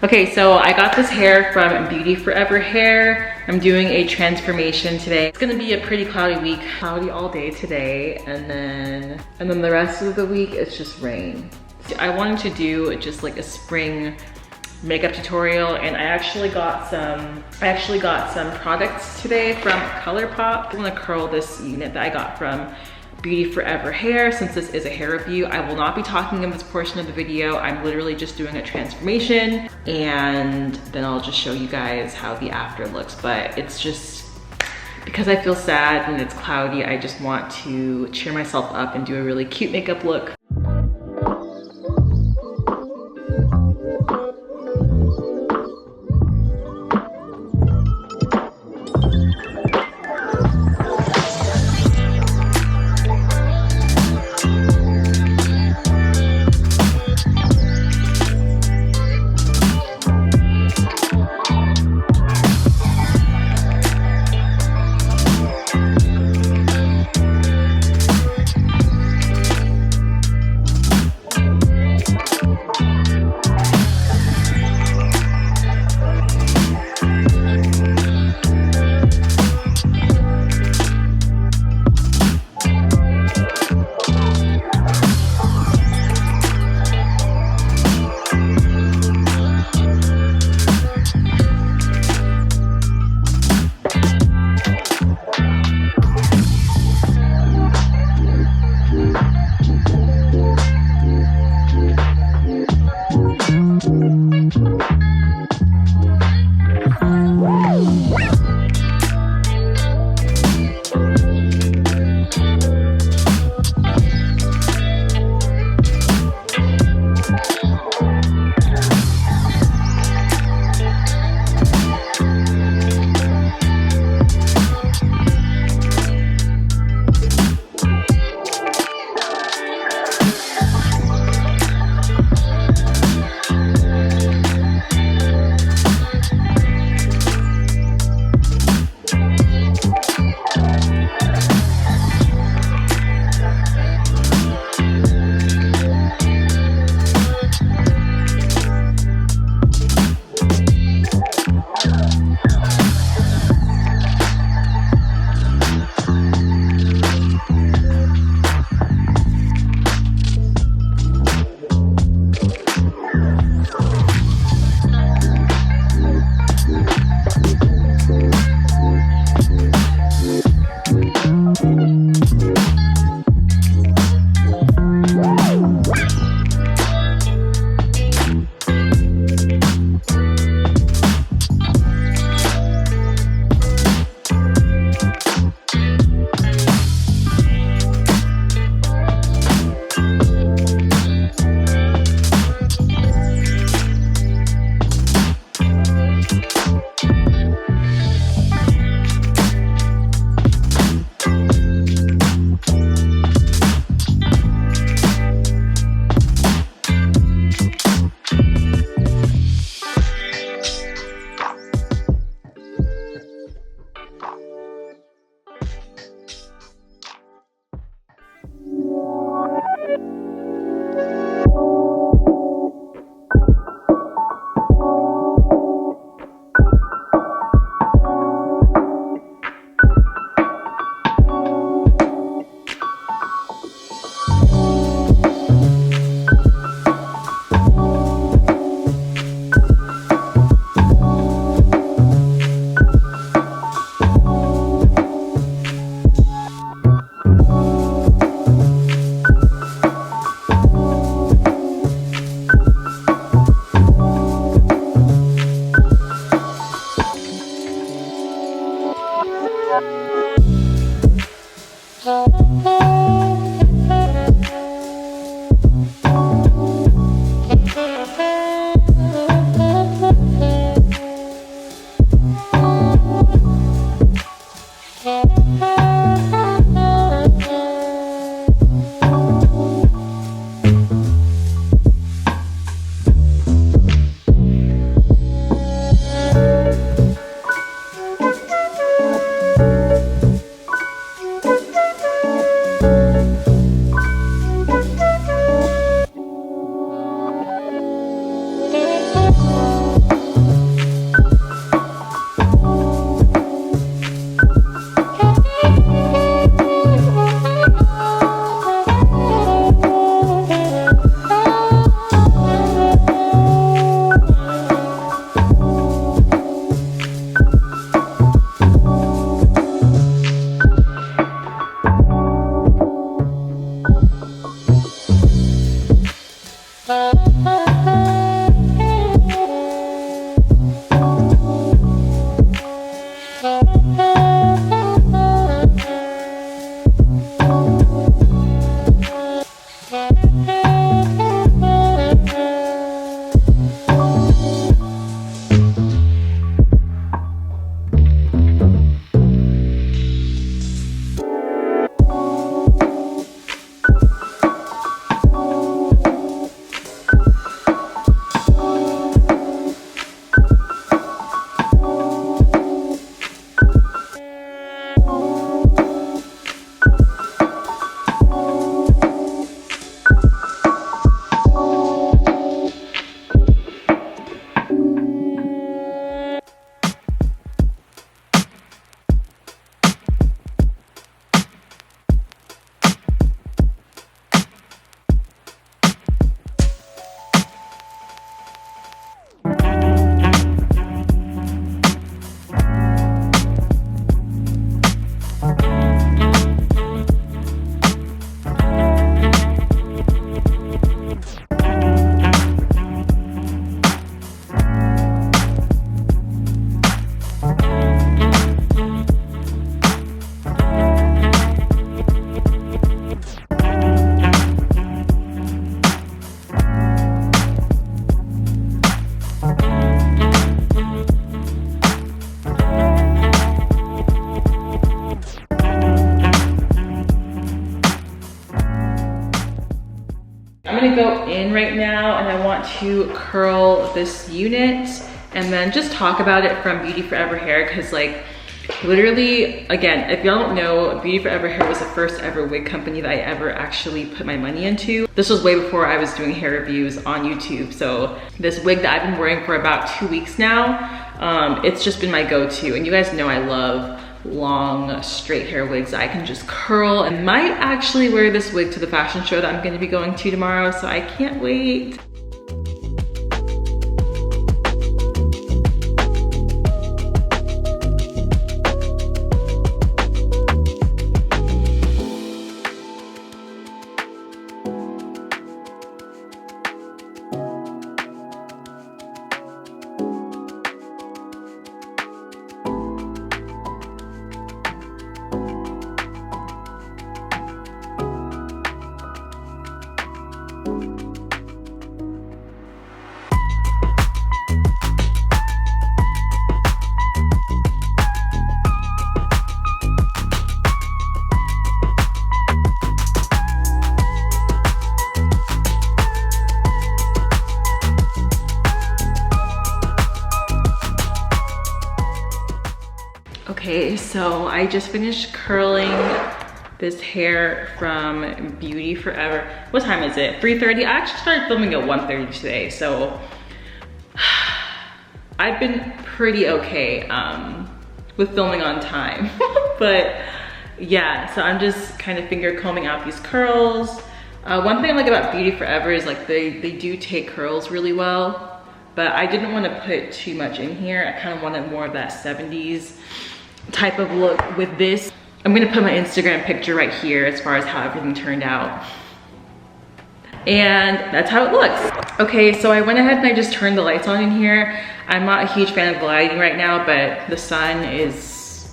Okay, so I got this hair from Beauty Forever Hair. I'm doing a transformation today. It's gonna be a pretty cloudy week. Cloudy all day today, and then the rest of the week it's just rain. So I wanted to do just like a spring makeup tutorial, and I actually got some products today from ColourPop. I'm gonna curl this unit that I got from Beauty Forever Hair. Since this is a hair review, I will not be talking in this portion of the video. I'm literally just doing a transformation, and then I'll just show you guys how the after looks. But it's just because I feel sad and it's cloudy, I just want to cheer myself up and do a really cute makeup look. gonna go in right now and I want to curl this unit and then just talk about it from Beauty Forever Hair, because like literally, again, if y'all don't know, Beauty Forever Hair was the first ever wig company that I ever actually put my money into. This was way before I was doing hair reviews on YouTube. So this wig that I've been wearing for about 2 weeks now, it's just been my go-to. And you guys know I love long straight hair wigs that I can just curl, and might actually wear this wig to the fashion show that I'm gonna be going to tomorrow, so I can't wait. Okay, so I just finished curling this hair from Beauty Forever. What time is it? 3:30? I actually started filming at 1:30 today, so I've been pretty okay with filming on time. But yeah, so I'm just kind of finger combing out these curls. One thing I like about Beauty Forever is like they do take curls really well, but I didn't want to put too much in here. I kind of wanted more of that 70s type of look with this. I'm gonna put my Instagram picture right here as far as how everything turned out. And that's how it looks. Okay, so I went ahead and I just turned the lights on in here. I'm not a huge fan of the lighting right now, but the sun is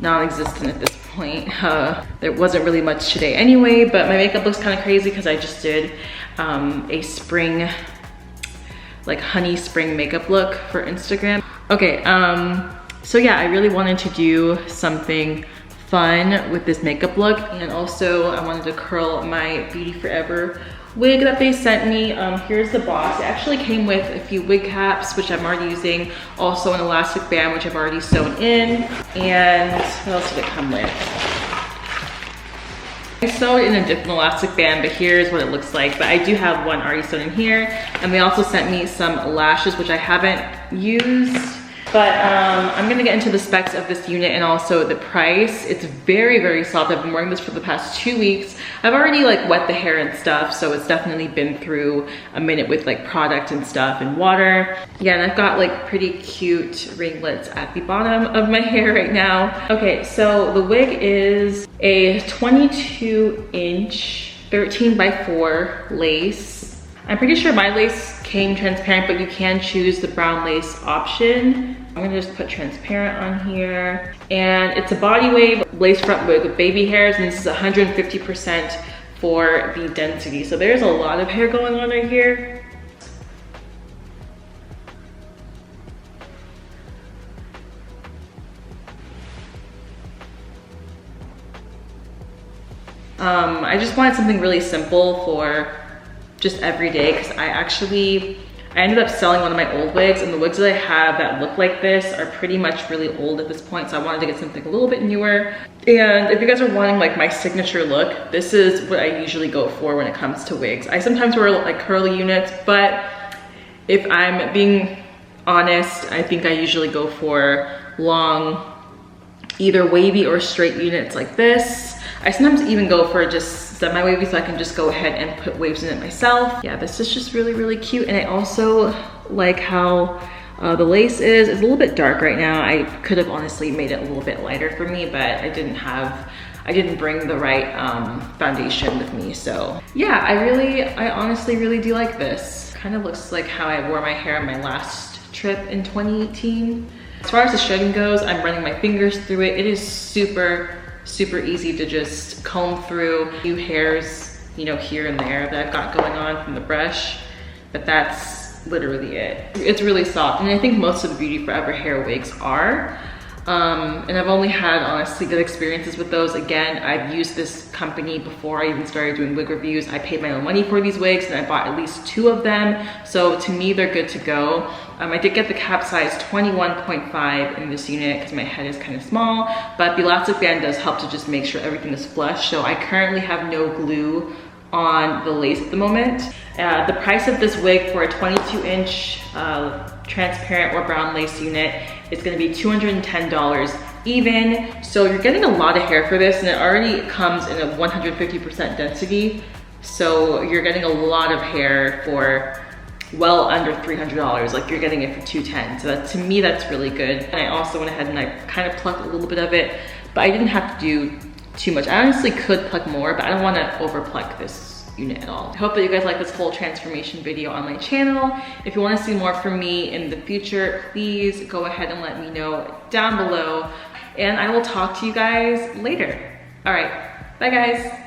non-existent at this point. There wasn't really much today anyway, but my makeup looks kind of crazy because I just did a spring, like honey spring makeup look for Instagram. Okay, so yeah, I really wanted to do something fun with this makeup look, and also I wanted to curl my Beauty Forever wig that they sent me. Here's the box. It actually came with a few wig caps, which I'm already using, also an elastic band, which I've already sewn in, and what else did it come with? I sewed in a different elastic band, but here's what it looks like. But I do have one already sewn in here, and they also sent me some lashes, which I haven't used. But I'm gonna get into the specs of this unit and also the price. It's very, very soft. I've been wearing this for the past 2 weeks. I've already like wet the hair and stuff, so it's definitely been through a minute with like product and stuff and water. Yeah, and I've got like pretty cute ringlets at the bottom of my hair right now. Okay, so the wig is a 22-inch 13x4 lace. I'm pretty sure my lace came transparent, but you can choose the brown lace option. I'm gonna just put transparent on here. And it's a body wave lace front wig with baby hairs, and this is 150% for the density. So there's a lot of hair going on right here. I just wanted something really simple for just every day, because I ended up selling one of my old wigs, and the wigs that I have that look like this are pretty much really old at this point, so I wanted to get something a little bit newer. And if you guys are wanting like my signature look, this is what I usually go for when it comes to wigs. I sometimes wear like curly units, but if I'm being honest, I think I usually go for long, either wavy or straight units like this. I sometimes even go for just semi-wavy, so I can just go ahead and put waves in it myself. Yeah, this is just really, really cute. And I also like how the lace is. It's a little bit dark right now. I could have honestly made it a little bit lighter for me, but I didn't bring the right foundation with me. So yeah, I honestly really do like this. Kind of looks like how I wore my hair on my last trip in 2018. As far as the shedding goes, I'm running my fingers through it. It is super, super easy to just comb through. A few hairs, you know, here and there that I've got going on from the brush, but that's literally it. It's really soft, and I think most of the Beauty Forever hair wigs are. And I've only had honestly good experiences with those. Again, I've used this company before I even started doing wig reviews. I paid my own money for these wigs and I bought at least 2 of them. So to me, they're good to go. I did get the cap size 21.5 in this unit because my head is kind of small, but the elastic band does help to just make sure everything is flush. So I currently have no glue on the lace at the moment. The price of this wig for a 22-inch transparent or brown lace unit is going to be $210 even. So you're getting a lot of hair for this, and it already comes in a 150% density. So you're getting a lot of hair for well under $300. Like, you're getting it for $210. So that, to me, that's really good. And I also went ahead and I kind of plucked a little bit of it, but I didn't have to do too much. I honestly could pluck more, but I don't want to over pluck this unit at all. I hope that you guys like this whole transformation video on my channel. If you want to see more from me in the future, please go ahead and let me know down below, and I will talk to you guys later. All right, bye guys.